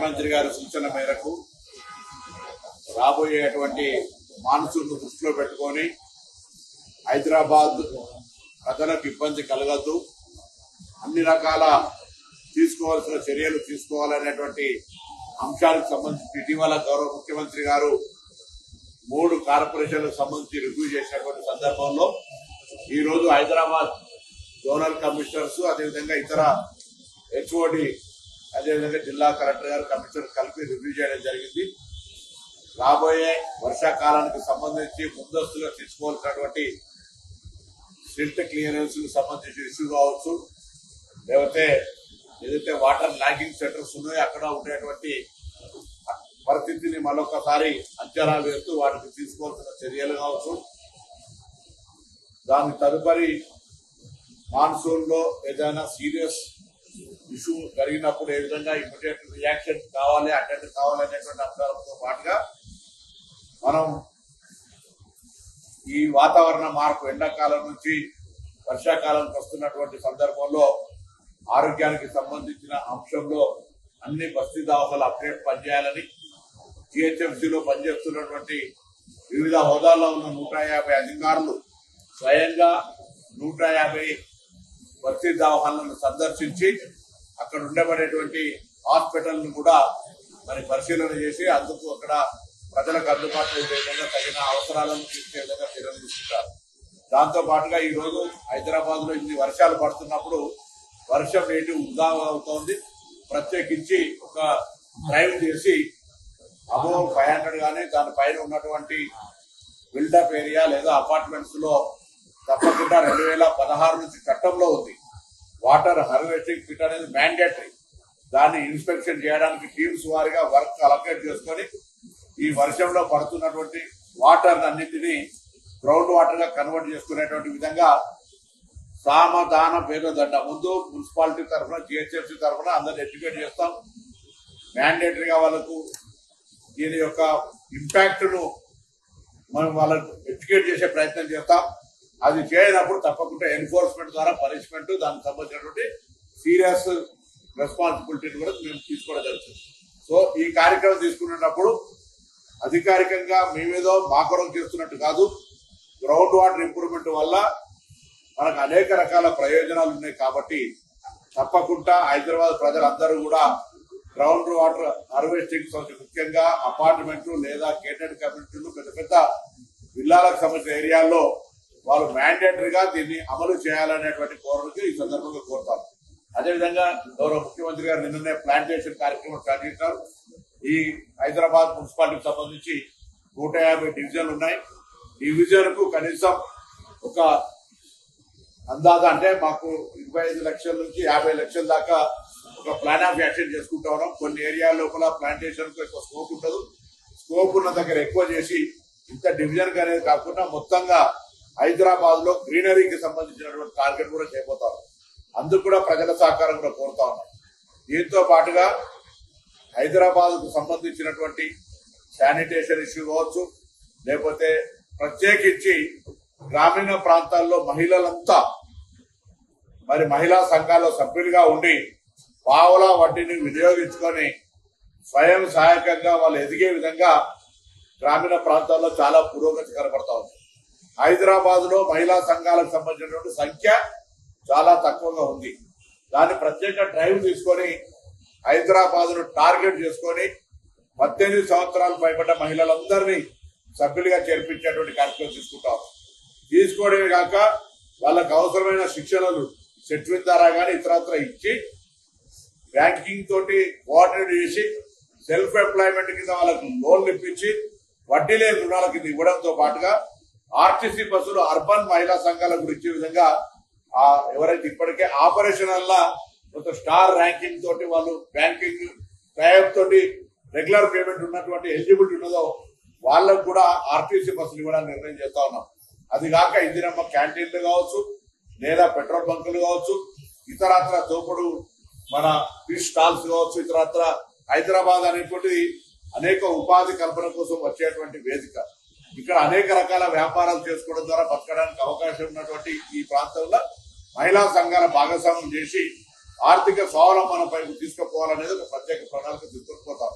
ముఖ్యమంత్రి గారి సూచన మేరకు రాబోయేటువంటి మాన్సూన్ దృష్టిలో పెట్టుకొని హైదరాబాద్ ప్రజలకు ఇబ్బంది కలగద్దు, అన్ని రకాల తీసుకోవాల్సిన చర్యలు తీసుకోవాలనేటువంటి అంశానికి సంబంధించి ఇటీవల గౌరవ ముఖ్యమంత్రి గారు 3 కార్పొరేషన్లకు సంబంధించి రివ్యూ చేసినటువంటి సందర్భంలో ఈ రోజు హైదరాబాద్ జోనల్ కమిషనర్స్ అదేవిధంగా ఇతర హెచ్ఓడి అదేవిధంగా జిల్లా కలెక్టర్ గారు కమిషనర్ కలిపి రివ్యూ చేయడం జరిగింది. రాబోయే వర్షాకాలానికి సంబంధించి ముందస్తుగా తీసుకోవాల్సినటువంటి సిల్ట్ క్లియరెన్స్ కు సంబంధించి ఇష్యూ కావచ్చు, లేకపోతే ఏదైతే వాటర్ లాగింగ్ సెంటర్స్ ఉన్నాయో అక్కడ ఉండేటువంటి పరిస్థితిని మరొకసారి అంచనా వేస్తూ వాటికి తీసుకోవాల్సిన చర్యలు కావచ్చు, దాని తదుపరి మాన్సూన్ లో ఏదైనా సీరియస్ ఇష్యూ జరిగినప్పుడు ఏ విధంగా ఇమీడియట్ రియాక్షన్ కావాలి, అటెండ్ కావాలి అనేటువంటి అంశాలతో పాటుగా మనం ఈ వాతావరణ మార్పు ఎండాకాలం నుంచి వర్షాకాలానికి వస్తున్నటువంటి సందర్భంలో ఆరోగ్యానికి సంబంధించిన అంశంలో అన్ని బస్తీ దవాఖానాలు అప్డేట్ పనిచేయాలని జిహెచ్ఎంసీలో పనిచేస్తున్నటువంటి వివిధ హోదాల్లో ఉన్న 150 అధికారులు స్వయంగా 150 బస్తీ దవాఖానాలను సందర్శించి అక్కడ ఉండబడేటువంటి హాస్పిటల్ను కూడా మరి పరిశీలన చేసి అందుకు అక్కడ ప్రజలకు అందుబాటులో ఉండే విధంగా తగిన అవసరాలను తీర్చే విధంగా చర్యలు తీసుకుంటారు. దాంతో పాటుగా ఈ రోజు హైదరాబాద్ లో ఇన్ని వర్షాలు పడుతున్నప్పుడు వర్షం నీటి వృధా అవుతోంది. ప్రత్యేకించి ఒక డ్రైవ్ చేసి అబోవ్ 500 గానీ దానిపైన ఉన్నటువంటి బిల్డప్ ఏరియా లేదా అపార్ట్మెంట్స్ లో తప్పకుండా 2016 నుంచి చట్టంలో ఉంది వాటర్ హార్వెస్టింగ్ కిట్ అనేది మ్యాండేటరీ. దాన్ని ఇన్స్పెక్షన్ చేయడానికి టీమ్స్ వారిగా వర్క్ అలొకేట్ చేసుకొని ఈ వర్షంలో పడుతున్నటువంటి వాటర్ అన్నింటినీ గ్రౌండ్ వాటర్ గా కన్వర్ట్ చేసుకునేటువంటి విధంగా సామధాన భేదదండ ముందు మున్సిపాలిటీ తరఫున జిహెచ్ఎంసీ తరఫున అందరిని ఎడ్యుకేట్ చేస్తాం. మ్యాండేటరీగా వాళ్ళకు దీని యొక్క ఇంపాక్ట్ ను మనం వాళ్ళకు ఎడ్యుకేట్ చేసే ప్రయత్నం చేస్తాం. అది చేయనప్పుడు తప్పకుండా ఎన్ఫోర్స్మెంట్ ద్వారా పనిష్మెంట్ దానికి సంబంధించినటువంటి సీరియస్ రెస్పాన్సిబిలిటీని కూడా మేము తీసుకోవడం జరుగుతుంది. సో ఈ కార్యక్రమం తీసుకునేటప్పుడు అధికారికంగా మేమేదో మాకొరం చేస్తున్నట్టు కాదు, గ్రౌండ్ వాటర్ ఇంప్రూవ్మెంట్ వల్ల మనకు అనేక రకాల ప్రయోజనాలు ఉన్నాయి. కాబట్టి తప్పకుండా హైదరాబాద్ ప్రజలందరూ కూడా గ్రౌండ్ వాటర్ హార్వెస్టింగ్ ముఖ్యంగా అపార్ట్మెంట్లు లేదా కేటెడ్ కమ్యూనిటీలు పెద్ద పెద్ద విల్లాలకు సంబంధించిన ఏరియాల్లో వాళ్ళు మ్యాండేటరీగా దీన్ని అమలు చేయాలనేటువంటి కోరిక ఈ సందర్భంగా కోరుతారు. అదేవిధంగా గౌరవ ముఖ్యమంత్రి గారు నిన్ననే ప్లాంటేషన్ కార్యక్రమం స్టార్ట్ చేశారు. ఈ హైదరాబాద్ మున్సిపాలిటీకి సంబంధించి 150 డివిజన్లు ఉన్నాయి. డివిజన్ కు కనీసం ఒక అందాజా అంటే మాకు 25 లక్షల నుంచి 50 లక్షల దాకా ఒక ప్లాన్ ఆఫ్ యాక్షన్ చేసుకుంటా ఉన్నాం. కొన్ని ఏరియా లోపల ప్లాంటేషన్ కు ఎక్కువ స్కోప్ ఉండదు, స్కోప్ ఉన్న దగ్గర ఎక్కువ చేసి ఇంత డివిజన్ అనేది కాకుండా మొత్తంగా హైదరాబాద్ లో గ్రీనరీకి సంబంధించినటువంటి టార్గెట్ కూడా చేయబోతారు. అందుకు కూడా ప్రజల సహకారం కూడా కోరుతా ఉన్నాం. దీంతో పాటుగా హైదరాబాద్ కు సంబంధించినటువంటి శానిటేషన్ ఇష్యూ కావచ్చు, లేకపోతే ప్రత్యేకించి గ్రామీణ ప్రాంతాల్లో మహిళలంతా మరి మహిళా సంఘాల్లో సభ్యులుగా ఉండి పావులా వడ్డీని వినియోగించుకొని స్వయం సహాయకంగా వాళ్ళు ఎదిగే విధంగా గ్రామీణ ప్రాంతాల్లో చాలా పురోగతి కనబడతా ఉంది. హైదరాబాద్ లో మహిళా సంఘాలకు సంబంధించినటువంటి సంఖ్య చాలా తక్కువగా ఉంది. దాన్ని ప్రత్యేక డ్రైవ్ తీసుకొని హైదరాబాద్ ను టార్గెట్ చేసుకొని 18 సంవత్సరాలు పైబడ్డ మహిళలందరినీ సభ్యులుగా చేర్పించేటువంటి కార్యక్రమం తీసుకుంటాం. తీసుకోవడమే కాక వాళ్ళకు అవసరమైన శిక్షణలు సెట్విన్ ద్వారా కానీ ఇతరత్ర ఇచ్చి బ్యాంకింగ్ తోటి కోఆర్డినేట్ చేసి సెల్ఫ్ ఎంప్లాయ్మెంట్ కింద వాళ్ళకు లోన్లు ఇప్పించి వడ్డీ లేని రుణాల కింద ఇవ్వడంతో పాటుగా ఆర్టీసీ బస్సులు అర్బన్ మహిళా సంఘాలకు ఇచ్చే విధంగా ఎవరైతే ఇప్పటికే ఆపరేషనల్ కొంత స్టార్ ర్యాంకింగ్ తోటి వాళ్ళు బ్యాంకింగ్ టైప్ తోటి రెగ్యులర్ పేమెంట్ ఉన్నటువంటి ఎలిజిబిలిటీ ఉన్నదో వాళ్ళకు కూడా ఆర్టీసీ బస్సులు ఇవ్వడానికి నిర్ణయం చేస్తా ఉన్నాం. అది కాక ఇందిరమ్మ క్యాంటీన్లు కావచ్చు, లేదా పెట్రోల్ బంకులు కావచ్చు, ఇతరత్ర దోపుడు మన ఫిష్ స్టాల్స్ కావచ్చు, ఇతరత్ర హైదరాబాద్ అనేటువంటిది అనేక ఉపాధి కల్పన కోసం వచ్చేటువంటి వేదిక. ఇక్కడ అనేక రకాల వ్యాపారాలు చేసుకోవడం ద్వారా బతకడానికి అవకాశం ఉన్నటువంటి ఈ ప్రాంతంలో మహిళా సంఘాల భాగస్వామ్యం చేసి ఆర్థిక స్వావలంబన పైకి తీసుకుపోవాలనేది ఒక ప్రత్యేక ప్రణాళిక తీసుకొని పోతా